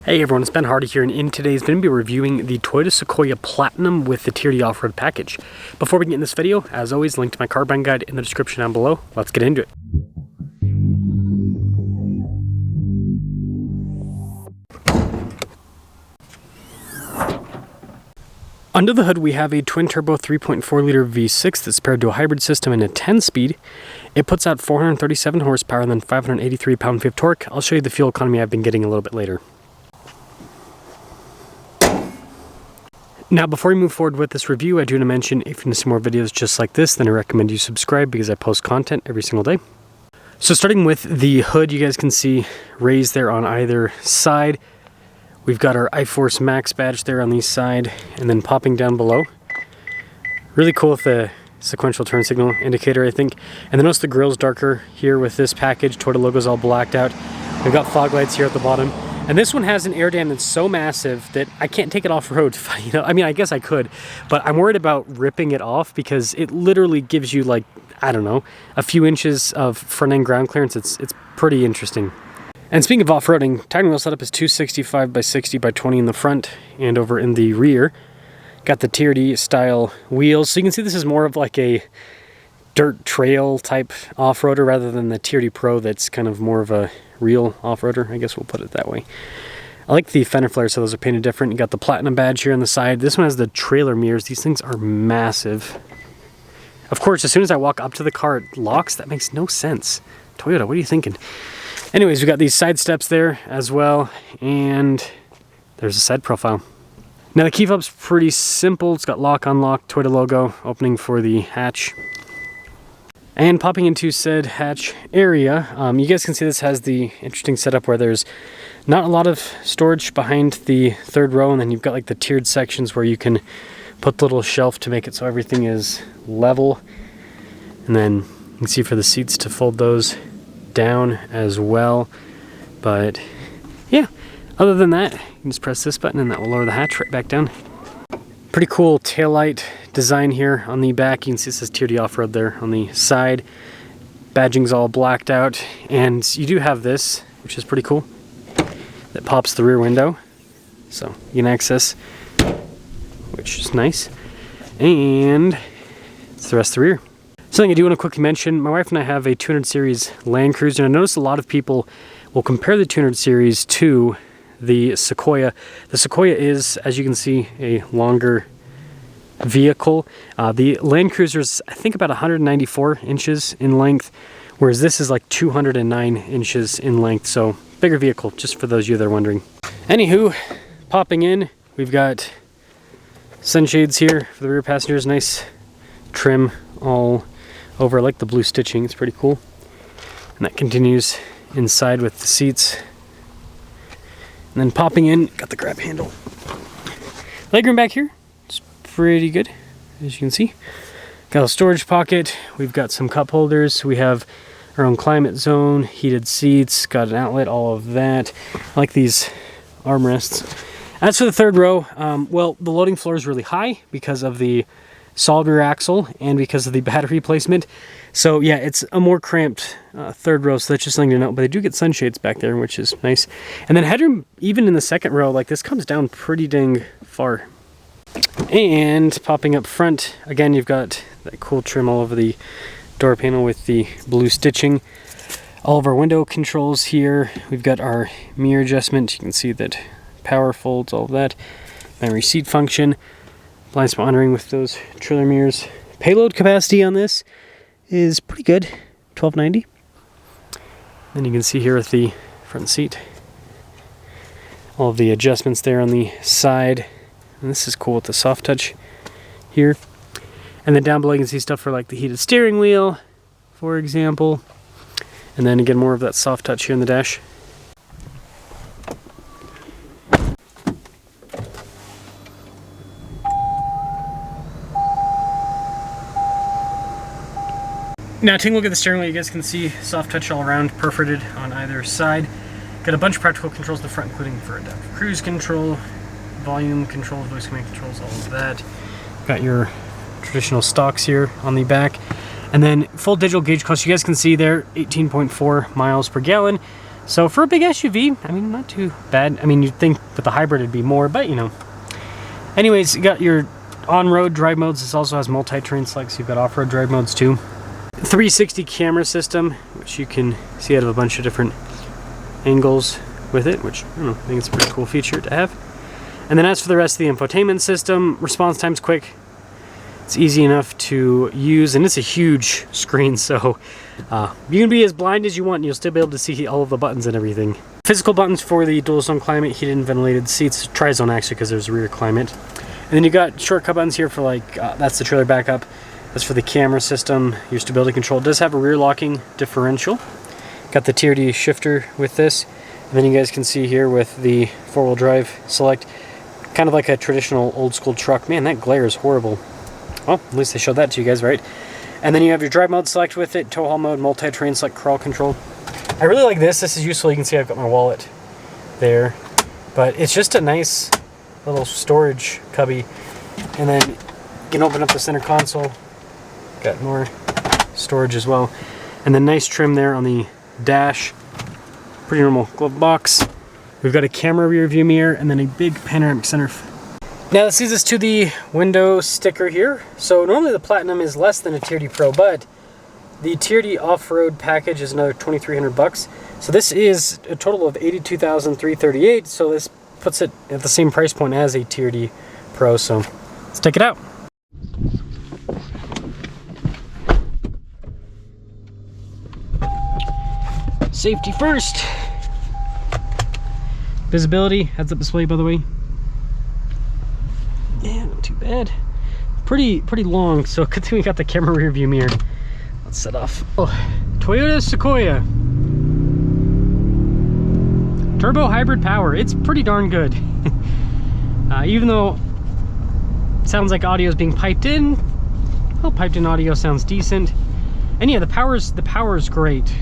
Hey everyone, it's Ben Hardy here, and in today's video, I'm going to be reviewing the Toyota Sequoia Platinum with the Tier D off-road package. Before we get in this video, as always, link to my car buying guide in the description down below. Let's get into it. Under the hood, we have a twin-turbo 3.4-liter V6 that's paired to a hybrid system and a 10-speed. It puts out 437 horsepower and then 583 pound-feet of torque. I'll show you the fuel economy I've been getting a little bit later. Now, before we move forward with this review, I do want to mention if you want to see more videos just like this, then I recommend you subscribe because I post content every single day. So starting with the hood, you guys can see raised there on either side. We've got our iForce Max badge there on the side, and then popping down below. Really cool with the sequential turn signal indicator, I think. And then notice the grille's darker here with this package. Toyota logo's all blacked out. We've got fog lights here at the bottom. And this one has an air dam that's so massive that I can't take it off road. You know, I mean, I guess I could, but I'm worried about ripping it off because it literally gives you, like, I don't know, a few inches of front end ground clearance. It's pretty interesting. And speaking of off-roading, tire wheel setup is 265 by 60 by 20 in the front and over in the rear. Got the Tier D style wheels, so you can see this is more of like a dirt trail type off-roader rather than the Tier D Pro that's kind of more of a real off-roader, I guess we'll put it that way. I like the fender flares, so those are painted different. You got the platinum badge here on the side. This one has the trailer mirrors. These things are massive. Of course, as soon as I walk up to the car, it locks. That makes no sense. Toyota, what are you thinking? Anyways, we got these side steps there as well, and there's a side profile. Now the key fob's pretty simple. It's got lock, unlock, Toyota logo, opening for the hatch. And popping into said hatch area, you guys can see this has the interesting setup where there's not a lot of storage behind the third row, and then you've got like the tiered sections where you can put the little shelf to make it so everything is level. And then you can see for the seats to fold those down as well. But yeah, other than that, you can just press this button and that will lower the hatch right back down. Pretty cool taillight design here on the back. You can see it says Tier D off-road there on the side. Badging's all blacked out, and you do have this, which is pretty cool, that pops the rear window, so you can access, which is nice. And it's the rest of the rear. Something I do want to quickly mention, my wife and I have a 200 series Land Cruiser, and I noticed a lot of people will compare the 200 series to the Sequoia. The Sequoia is, as you can see, a longer vehicle. The Land Cruiser is, I think, about 194 inches in length, whereas this is like 209 inches in length, so bigger vehicle, just for those of you that are wondering. Anywho, popping in, we've got sunshades here for the rear passengers, nice trim all over. I like the blue stitching, it's pretty cool. And that continues inside with the seats. And then popping in, got the grab handle. Legroom back here, it's pretty good, as you can see. Got a storage pocket, we've got some cup holders, we have our own climate zone, heated seats, got an outlet, all of that. I like these armrests. As for the third row, well, the loading floor is really high because of the solid rear axle and because of the battery placement. So yeah, it's a more cramped third row, so that's just something to note. But they do get sunshades back there, which is nice. And then headroom, even in the second row, like this comes down pretty dang far. And popping up front, again, you've got that cool trim all over the door panel with the blue stitching. All of our window controls here. We've got our mirror adjustment. You can see that power folds, all of that. Memory seat function. Blind spot monitoring with those trailer mirrors. Payload capacity on this is pretty good, 1290. Then you can see here with the front seat, all of the adjustments there on the side. And this is cool with the soft touch here. And then down below you can see stuff for like the heated steering wheel, for example. And then again, more of that soft touch here in the dash. Now taking a look at the steering wheel, you guys can see soft touch all around, perforated on either side. Got a bunch of practical controls in the front, including for adaptive cruise control, volume controls, voice command controls, all of that. Got your traditional stocks here on the back. And then full digital gauge clutch, you guys can see there, 18.4 miles per gallon. So for a big SUV, I mean, not too bad. I mean, you'd think with the hybrid it'd be more, but you know. Anyways, you got your on-road drive modes. This also has multi-terrain select, so you've got off-road drive modes too. 360 camera system, which you can see out of a bunch of different angles with it, which I don't know, I think it's a pretty cool feature to have. And then as for the rest of the infotainment system, response time's quick. It's easy enough to use, and it's a huge screen, so you can be as blind as you want and you'll still be able to see all of the buttons and everything. Physical buttons for the dual zone climate, heated and ventilated seats, tri-zone actually because there's rear climate. And then you got shortcut buttons here for like, that's the trailer backup. That's for the camera system, your stability control. It does have a rear locking differential. Got the TRD shifter with this. And then you guys can see here with the four-wheel drive select, kind of like a traditional old school truck. Man, that glare is horrible. Well, at least they showed that to you guys, right? And then you have your drive mode select with it, tow haul mode, multi-terrain select, crawl control. I really like this. This is useful. You can see I've got my wallet there. But it's just a nice little storage cubby. And then you can open up the center console. Got more storage as well. And then nice trim there on the dash. Pretty normal glove box. We've got a camera rear view mirror and then a big panoramic sunroof. Now this leads us to the window sticker here. So normally the Platinum is less than a TRD Pro, but the TRD off-road package is another $2,300. So this is a total of $82,338. So this puts it at the same price point as a TRD Pro. So let's take it out. Safety first. Visibility, heads-up display, by the way. Yeah, not too bad. Pretty long, so good thing we got the camera rear view mirror. Let's set off. Oh, Toyota Sequoia. Turbo hybrid power. It's pretty darn good. Even though it sounds like audio is being piped in, well, piped in audio sounds decent. And yeah, the power's great.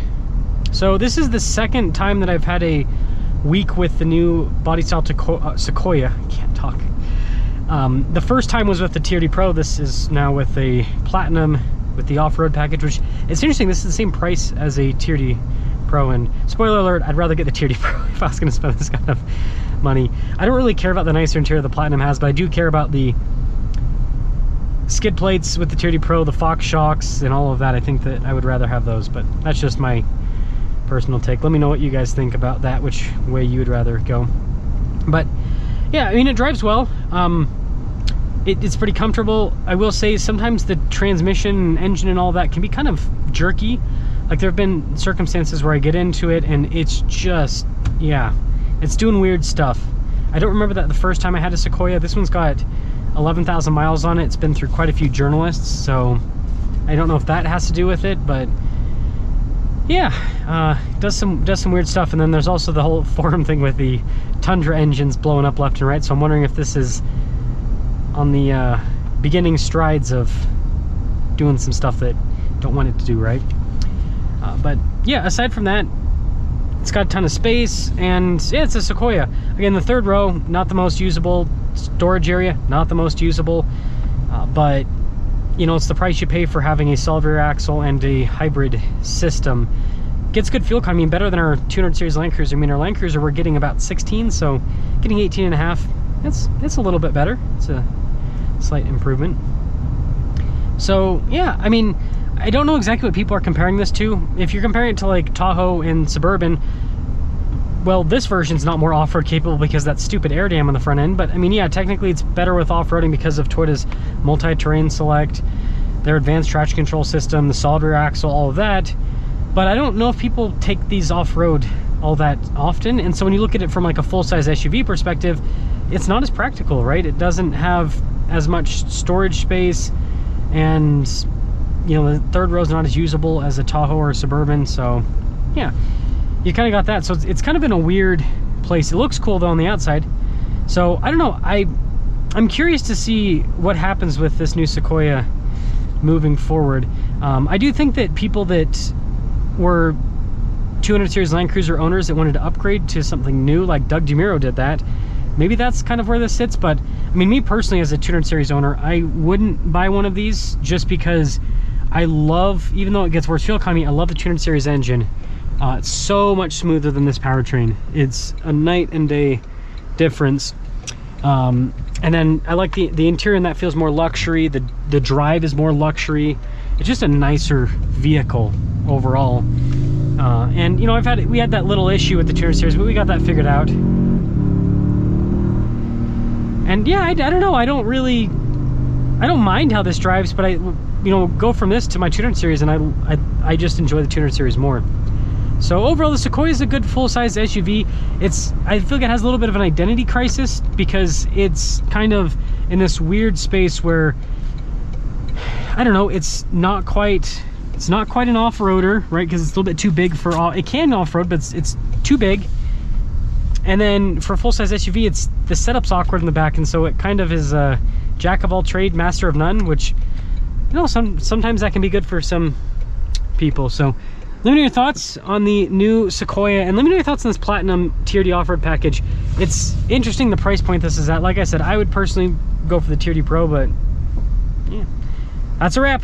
So this is the second time that I've had a week with the new body style Sequoia. I can't talk. The first time was with the TRD Pro. This is now with a Platinum with the off-road package, which it's interesting. This is the same price as a TRD Pro, and spoiler alert, I'd rather get the TRD Pro if I was going to spend this kind of money. I don't really care about the nicer interior the Platinum has, but I do care about the skid plates with the TRD Pro, the Fox shocks, and all of that. I think that I would rather have those, but that's just my personal take. Let me know what you guys think about that, which way you would rather go. But yeah, I mean, it drives well. It's pretty comfortable. I will say sometimes the transmission and engine and all that can be kind of jerky. Like there have been circumstances where I get into it and it's just, yeah, it's doing weird stuff. I don't remember that the first time I had a Sequoia. This one's got 11,000 miles on it. It's been through quite a few journalists, so I don't know if that has to do with it, but yeah, does some weird stuff. And then there's also the whole forum thing with the Tundra engines blowing up left and right. So I'm wondering if this is on the beginning strides of doing some stuff that don't want it to do right. But yeah, aside from that, it's got a ton of space, and yeah, it's a Sequoia. Again, the third row, not the most usable. Storage area, not the most usable, but you know, it's the price you pay for having a solid rear axle and a hybrid system. Gets good fuel economy, better than our 200 series Land Cruiser. I mean, our Land Cruiser we're getting about 16, so getting 18 and a half, it's a little bit better. It's a slight improvement. So yeah, I mean, I don't know exactly what people are comparing this to. If you're comparing it to like Tahoe and Suburban, well, this version's not more off-road capable because that stupid air dam on the front end, but I mean, yeah, technically it's better with off-roading because of Toyota's multi-terrain select, their advanced traction control system, the solid rear axle, all of that. But I don't know if people take these off-road all that often, and so when you look at it from like a full-size SUV perspective, it's not as practical, right? It doesn't have as much storage space, and you know, the third row is not as usable as a Tahoe or a Suburban, so yeah, you kind of got that. So it's kind of in a weird place. It looks cool though on the outside. So I don't know, I'm curious to see what happens with this new Sequoia moving forward. I do think that people that were 200 series Land Cruiser owners that wanted to upgrade to something new, like Doug DeMuro did that, maybe that's kind of where this sits. But I mean, me personally as a 200 series owner, I wouldn't buy one of these just because I love, even though it gets worse fuel economy, I love the 200 series engine. It's so much smoother than this powertrain. It's a night and day difference. And then I like the interior, and that feels more luxury. The drive is more luxury. It's just a nicer vehicle overall. And you know, we had that little issue with the 200 series, but we got that figured out. And yeah, I don't know, I don't mind how this drives, but you know, go from this to my 200 series, and I just enjoy the 200 series more. So overall, the Sequoia is a good full-size SUV. I feel like it has a little bit of an identity crisis, because it's kind of in this weird space where, I don't know, it's not quite an off-roader, right? Because it's a little bit too big for it can off-road, but it's too big. And then for a full-size SUV, the setup's awkward in the back, and so it kind of is a jack of all trade, master of none, which, you know, sometimes that can be good for some people. So let me know your thoughts on the new Sequoia, and let me know your thoughts on this Platinum TRD off-road package. It's interesting the price point this is at. Like I said, I would personally go for the TRD Pro, but yeah, that's a wrap.